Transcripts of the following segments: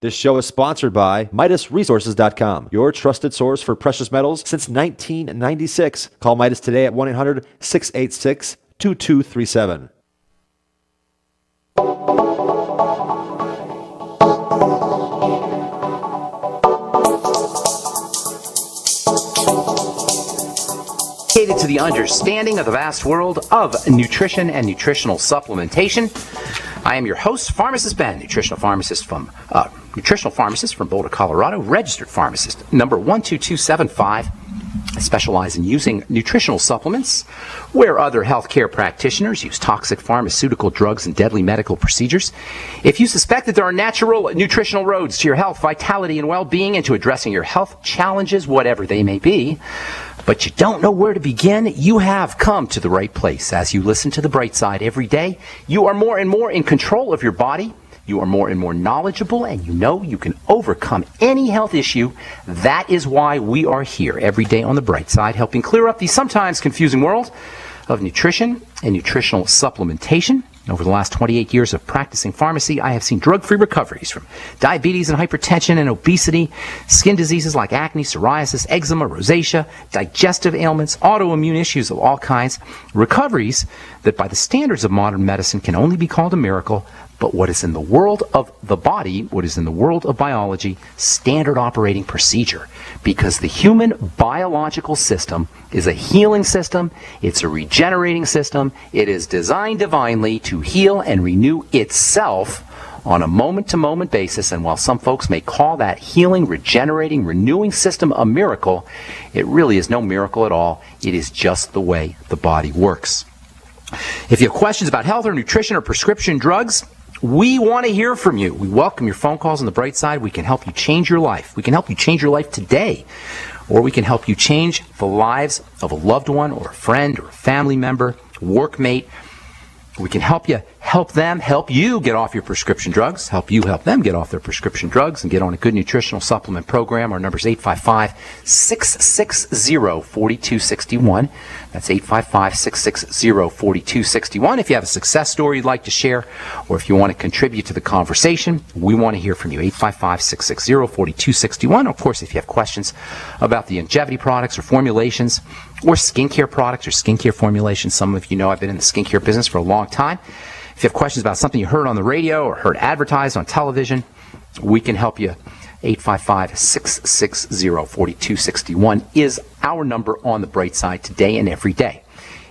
This show is sponsored by MidasResources.com, your trusted source for precious metals since 1996. Call Midas today at 1-800-686-2237. Dedicated to the understanding of the vast world of nutrition and nutritional supplementation. I am your host, Pharmacist Ben, nutritional pharmacist from Boulder, Colorado, registered pharmacist number 12275. I specialize in using nutritional supplements where other healthcare practitioners use toxic pharmaceutical drugs and deadly medical procedures. If you suspect that there are natural nutritional roads to your health, vitality, and well-being, and to addressing your health challenges, whatever they may be, but you don't know where to begin, you have come to the right place. As you listen to The Bright Side every day, you are more and more in control of your body. You are more and more knowledgeable, and you know you can overcome any health issue. That is why we are here every day on The Bright Side, helping clear up the sometimes confusing world of nutrition and nutritional supplementation. Over the last 28 years of practicing pharmacy, I have seen drug-free recoveries from diabetes and hypertension and obesity, skin diseases like acne, psoriasis, eczema, rosacea, digestive ailments, autoimmune issues of all kinds, recoveries that by the standards of modern medicine can only be called a miracle, but what is in the world of the body, what is in the world of biology, standard operating procedure. Because the human biological system is a healing system, it's a regenerating system, it is designed divinely to heal and renew itself on a moment-to-moment basis, and while some folks may call that healing, regenerating, renewing system a miracle, it really is no miracle at all. It is just the way the body works. If you have questions about health or nutrition or prescription drugs, we want to hear from you. We welcome your phone calls on The Bright Side. We can help you change your life. We can help you change your life today. Or we can help you change the lives of a loved one or a friend or a family member, workmate. We can help you, help you get off your prescription drugs, help them get off their prescription drugs and get on a good nutritional supplement program. Our number is 855-660-4261. That's 855-660-4261. If you have a success story you'd like to share, or if you want to contribute to the conversation, we want to hear from you. 855-660-4261. Of course, if you have questions about the longevity products or formulations, or skincare products or skincare formulations, some of you know I've been in the skincare business for a long time. If you have questions about something you heard on the radio or heard advertised on television, we can help you. 855-660-4261 is our number on The Bright Side today and every day.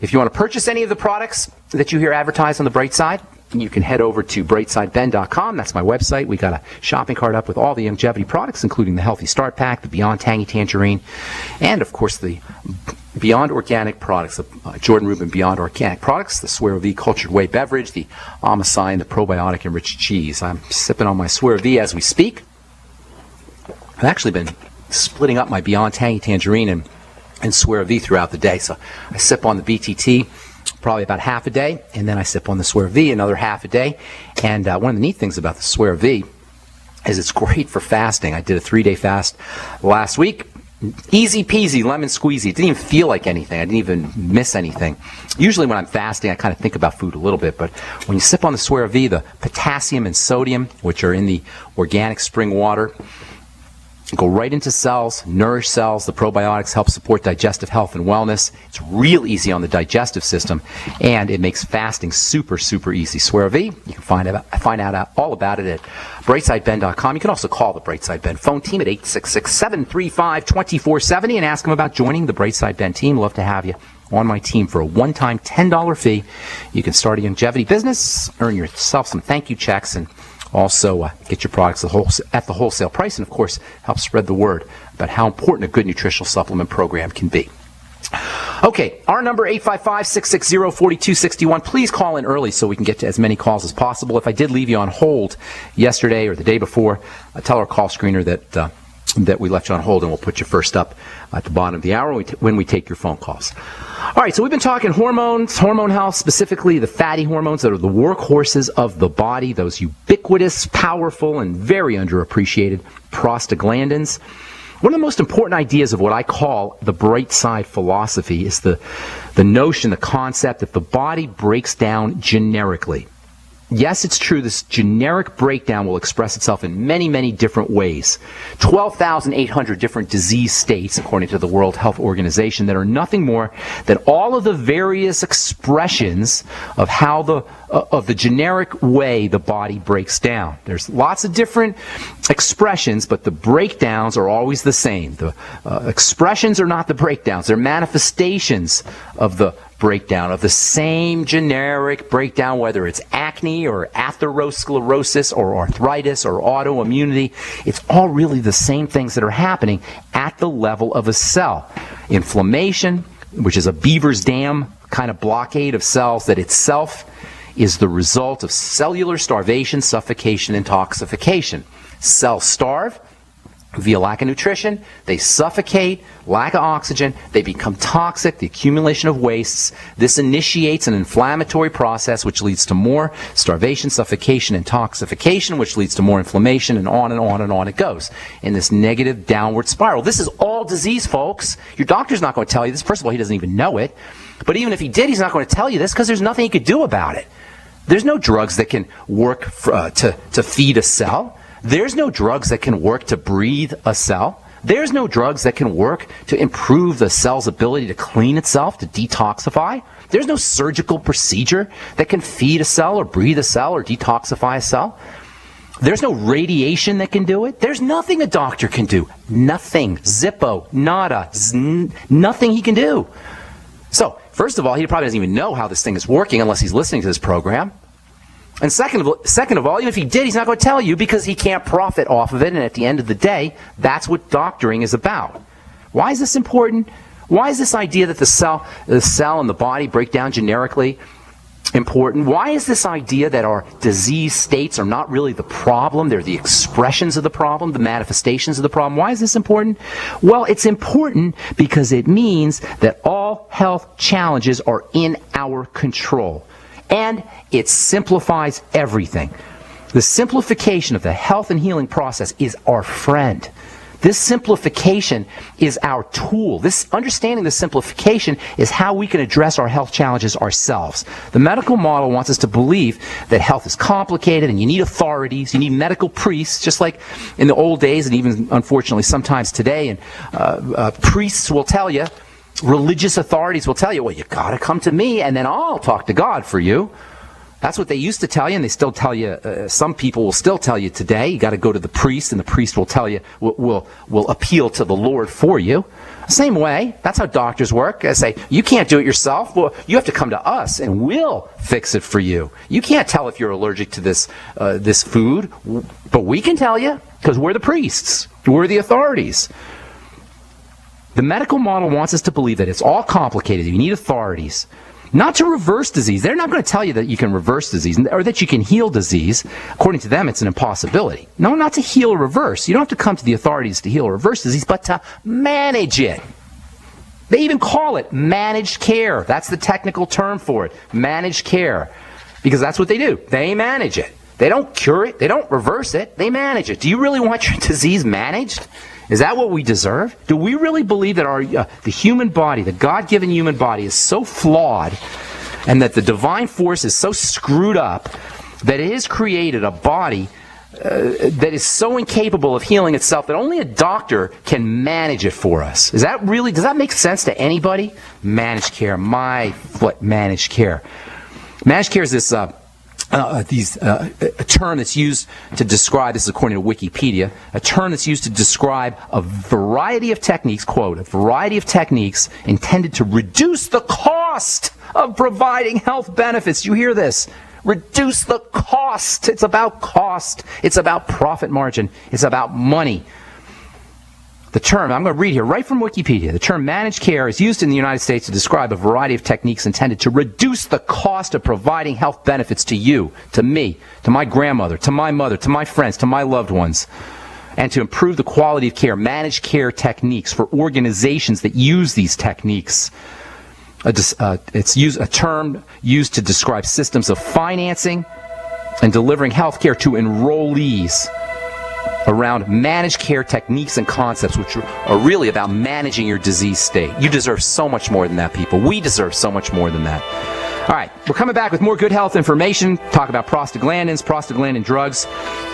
If you want to purchase any of the products that you hear advertised on The Bright Side, you can head over to brightsideben.com. That's my website. We got a shopping cart up with all the longevity products, including the Healthy Start Pack, the Beyond Tangy Tangerine, and, of course, the Beyond Organic products, the Jordan Rubin Beyond Organic products, the Swear V Cultured Whey Beverage, the Amasai, and the Probiotic Enriched Cheese. I'm sipping on my Swear V as we speak. I've actually been splitting up my Beyond Tangy Tangerine and Swear V throughout the day. So I sip on the BTT probably about half a day, and then I sip on the Swear V another half a day. And one of the neat things about the Swear V is it's great for fasting. I did a 3-day fast last week. Easy peasy, lemon squeezy. It didn't even feel like anything. I didn't even miss anything. Usually when I'm fasting, I kind of think about food a little bit, but when you sip on the Swear V, the potassium and sodium, which are in the organic spring water, go right into cells, nourish cells. The probiotics help support digestive health and wellness. It's real easy on the digestive system, and it makes fasting super, super easy. Swear V, you can find out all about it at brightsideben.com. You can also call the Brightside Ben phone team at 866-735-2470 and ask them about joining the Brightside Ben team. Love to have you on my team for a one-time $10 fee. You can start a longevity business, earn yourself some thank you checks, and also get your products at the wholesale price, and of course help spread the word about how important a good nutritional supplement program can be. Okay, our number 855-660-4261. Please call in early so we can get to as many calls as possible. If I did leave you on hold yesterday or the day before, tell our call screener that we left you on hold, and we'll put you first up at the bottom of the hour when we take your phone calls. All right, so we've been talking hormones, hormone health, specifically the fatty hormones that are the workhorses of the body, those ubiquitous, powerful, and very underappreciated prostaglandins. One of the most important ideas of what I call the bright side philosophy is the notion, the concept that the body breaks down generically. Yes, it's true, this generic breakdown will express itself in many, many different ways. 12,800 different disease states, according to the World Health Organization, that are nothing more than all of the various expressions of how the generic way the body breaks down. There's lots of different expressions, but the breakdowns are always the same. The expressions are not the breakdowns. They're manifestations of the breakdown, of the same generic breakdown, whether it's acne or atherosclerosis or arthritis or autoimmunity. It's all really the same things that are happening at the level of a cell. Inflammation, which is a beaver's dam kind of blockade of cells that itself is the result of cellular starvation, suffocation, and toxification. Cells starve via lack of nutrition, they suffocate, lack of oxygen, they become toxic, the accumulation of wastes. This initiates an inflammatory process which leads to more starvation, suffocation, and toxification, which leads to more inflammation, and on and on and on it goes in this negative downward spiral. This is all disease, folks. Your doctor's not going to tell you this. First of all, he doesn't even know it. But even if he did, he's not going to tell you this because there's nothing he could do about it. There's no drugs that can work to feed a cell. There's no drugs that can work to breathe a cell. There's no drugs that can work to improve the cell's ability to clean itself, to detoxify. There's no surgical procedure that can feed a cell or breathe a cell or detoxify a cell. There's no radiation that can do it. There's nothing a doctor can do. Nothing. Zippo. Nada. Nothing he can do. So, first of all, he probably doesn't even know how this thing is working unless he's listening to this program. And second of all, even if he did, he's not going to tell you because he can't profit off of it. And at the end of the day, that's what doctoring is about. Why is this important? Why is this idea that the cell and the body break down generically important? Why is this idea that our disease states are not really the problem? They're the expressions of the problem, the manifestations of the problem. Why is this important? Well, it's important because it means that all health challenges are in our control. And it simplifies everything. The simplification of the health and healing process is our friend. This simplification is our tool. This understanding the simplification is how we can address our health challenges ourselves. The medical model wants us to believe that health is complicated and you need authorities, you need medical priests, just like in the old days and even unfortunately sometimes today. And priests will tell you, religious authorities will tell you, well, you got to come to me and then I'll talk to God for you. That's what they used to tell you, and they still tell you. Some people will still tell you today. You got to go to the priest, and the priest will tell you, will appeal to the Lord for you. Same way, that's how doctors work. I say, you can't do it yourself. Well, you have to come to us, and we'll fix it for you. You can't tell if you're allergic to this food, but we can tell you because we're the priests. We're the authorities. The medical model wants us to believe that it's all complicated. You need authorities. Not to reverse disease. They're not going to tell you that you can reverse disease or that you can heal disease. According to them, it's an impossibility. No, not to heal or reverse. You don't have to come to the authorities to heal or reverse disease, but to manage it. They even call it managed care. That's the technical term for it. Managed care. Because that's what they do. They manage it. They don't cure it. They don't reverse it. They manage it. Do you really want your disease managed? Is that what we deserve? Do we really believe that the human body, the God-given human body, is so flawed and that the divine force is so screwed up that it has created a body that is so incapable of healing itself that only a doctor can manage it for us? Does that make sense to anybody? Managed care. Managed care. Managed care is this a term that's used to describe, this is according to Wikipedia, a term that's used to describe a variety of techniques, quote, a variety of techniques intended to reduce the cost of providing health benefits. You hear this? Reduce the cost. It's about cost. It's about profit margin. It's about money. The term, I'm going to read here right from Wikipedia, the term managed care is used in the United States to describe a variety of techniques intended to reduce the cost of providing health benefits to you, to me, to my grandmother, to my mother, to my friends, to my loved ones, and to improve the quality of care. Managed care techniques for organizations that use these techniques. It's a term used to describe systems of financing and delivering health care to enrollees around managed care techniques and concepts, which are really about managing your disease state. You deserve so much more than that, people. We deserve so much more than that. All right, we're coming back with more good health information, talk about prostaglandins, prostaglandin drugs,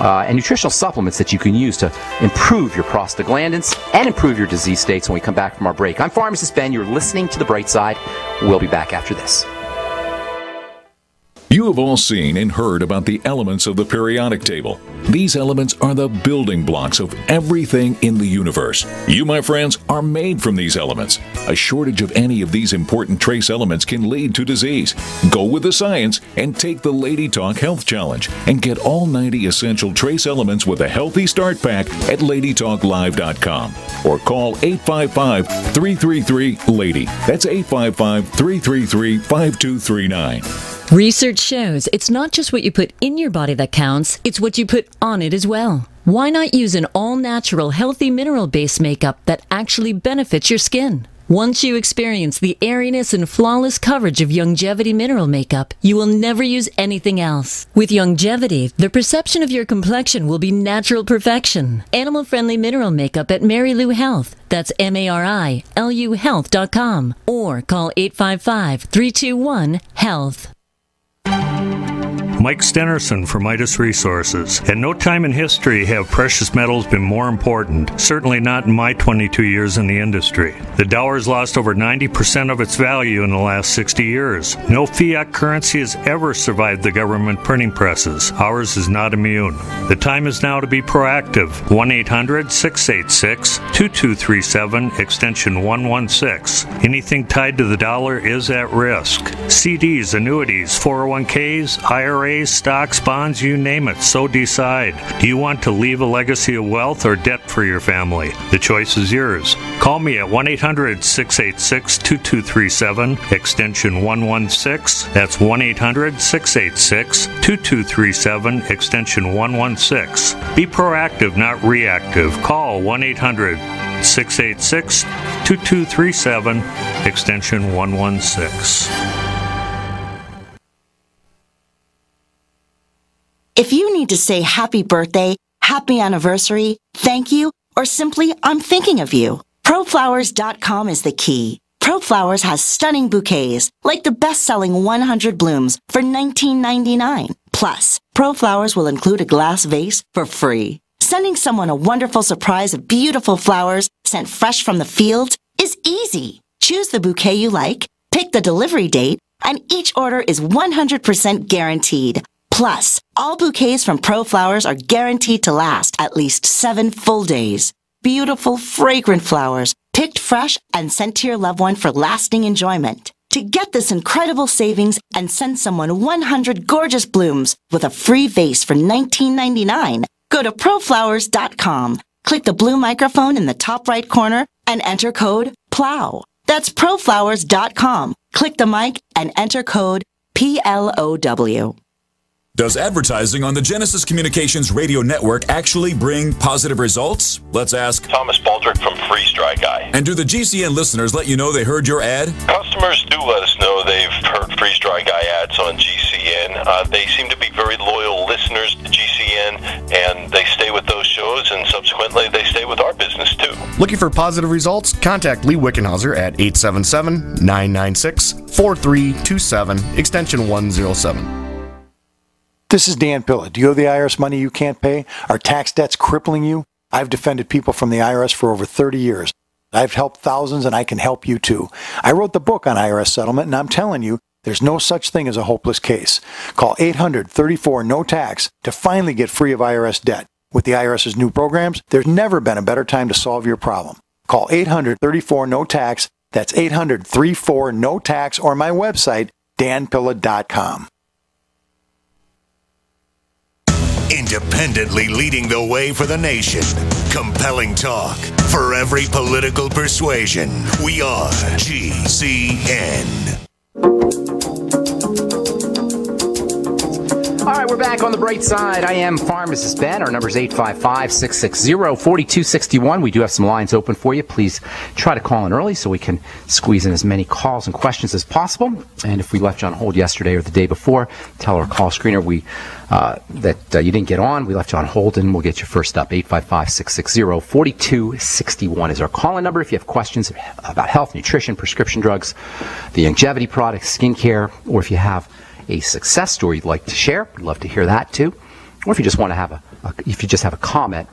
and nutritional supplements that you can use to improve your prostaglandins and improve your disease states when we come back from our break. I'm Pharmacist Ben. You're listening to The Bright Side. We'll be back after this. You have all seen and heard about the elements of the periodic table. These elements are the building blocks of everything in the universe. You, my friends, are made from these elements. A shortage of any of these important trace elements can lead to disease. Go with the science and take the Lady Talk Health Challenge and get all 90 essential trace elements with a healthy start pack at LadyTalkLive.com or call 855-333-LADY. That's 855-333-5239. Research shows it's not just what you put in your body that counts, it's what you put on it as well. Why not use an all-natural, healthy mineral-based makeup that actually benefits your skin? Once you experience the airiness and flawless coverage of Longevity mineral makeup, you will never use anything else. With Longevity, the perception of your complexion will be natural perfection. Animal-friendly mineral makeup at Mary Lou Health. That's MARILU Health.com. Or call 855-321-HEALTH. Mike Stenerson for Midas Resources. At no time in history have precious metals been more important, certainly not in my 22 years in the industry. The dollar has lost over 90% of its value in the last 60 years. No fiat currency has ever survived the government printing presses. Ours is not immune. The time is now to be proactive. 1-800-686-2237, extension 116. Anything tied to the dollar is at risk. CDs, annuities, 401ks, IRAs, stocks, bonds, you name it, so decide. Do you want to leave a legacy of wealth or debt for your family? The choice is yours. Call me at 1-800-686-2237, extension 116. That's 1-800-686-2237, extension 116. Be proactive, not reactive. Call 1-800-686-2237, extension 116. If you need to say happy birthday, happy anniversary, thank you, or simply I'm thinking of you, ProFlowers.com is the key. ProFlowers has stunning bouquets, like the best-selling 100 blooms for $19.99. Plus, ProFlowers will include a glass vase for free. Sending someone a wonderful surprise of beautiful flowers sent fresh from the fields is easy. Choose the bouquet you like, pick the delivery date, and each order is 100% guaranteed. Plus, all bouquets from ProFlowers are guaranteed to last at least 7 full days. Beautiful, fragrant flowers, picked fresh and sent to your loved one for lasting enjoyment. To get this incredible savings and send someone 100 gorgeous blooms with a free vase for $19.99, go to ProFlowers.com, click the blue microphone in the top right corner, and enter code PLOW. That's ProFlowers.com. Click the mic and enter code PLOW. Does advertising on the Genesis Communications radio network actually bring positive results? Let's ask Thomas Baldrick from Freeze Dry Guy. And do the GCN listeners let you know they heard your ad? Customers do let us know they've heard Freeze Dry Guy ads on GCN. They seem to be very loyal listeners to GCN, and they stay with those shows, and subsequently they stay with our business too. Looking for positive results? Contact Lee Wickenhauser at 877-996-4327, extension 107. This is Dan Pilla. Do you owe the IRS money you can't pay? Are tax debts crippling you? I've defended people from the IRS for over 30 years. I've helped thousands, and I can help you too. I wrote the book on IRS settlement, and I'm telling you, there's no such thing as a hopeless case. Call 800-34-NO-TAX to finally get free of IRS debt. With the IRS's new programs, there's never been a better time to solve your problem. Call 800-34-NO-TAX. That's 800-34-NO-TAX, or my website, danpilla.com. Independently leading the way for the nation. Compelling talk for every political persuasion. We are GCN. All All right, we're back on the bright side. I am Pharmacist Ben. Our number is 855-660-4261. We do have some lines open for you. Please try to call in early so we can squeeze in as many calls and questions as possible. And if we left you on hold yesterday or the day before, tell our call screener that you didn't get on. We left you on hold, and we'll get you first up. 855-660-4261 is our call-in number. If you have questions about health, nutrition, prescription drugs, the longevity products, skincare, or if you have a success story you'd like to share, we'd love to hear that too. Or if you just want to have a comment